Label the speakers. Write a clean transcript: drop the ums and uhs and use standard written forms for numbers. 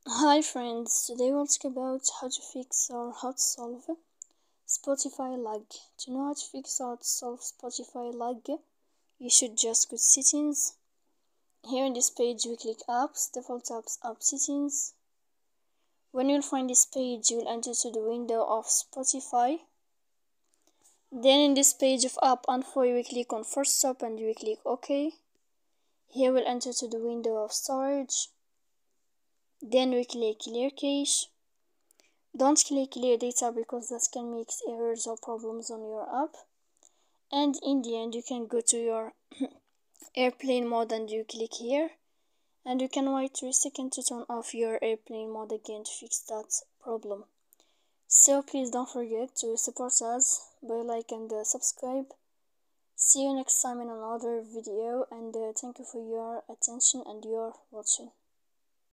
Speaker 1: Hi friends, today we'll talk about how to fix or how to solve Spotify lag. To know how to fix or to solve Spotify lag, you should just go to settings. Here in this page we click apps, default apps, app settings. When you'll find this page, you'll enter to the window of Spotify. Then in this page of app info, you will click on first stop and you will click OK. Here we'll enter to the window of storage. Then we click clear cache. Don't click clear data because that can make errors or problems on your app. And in the end, you can go to your airplane mode and you click here. And you can wait 3 seconds to turn off your airplane mode again to fix that problem. So please don't forget to support us by like and subscribe. See you next time in another video, and thank you for your attention and your watching.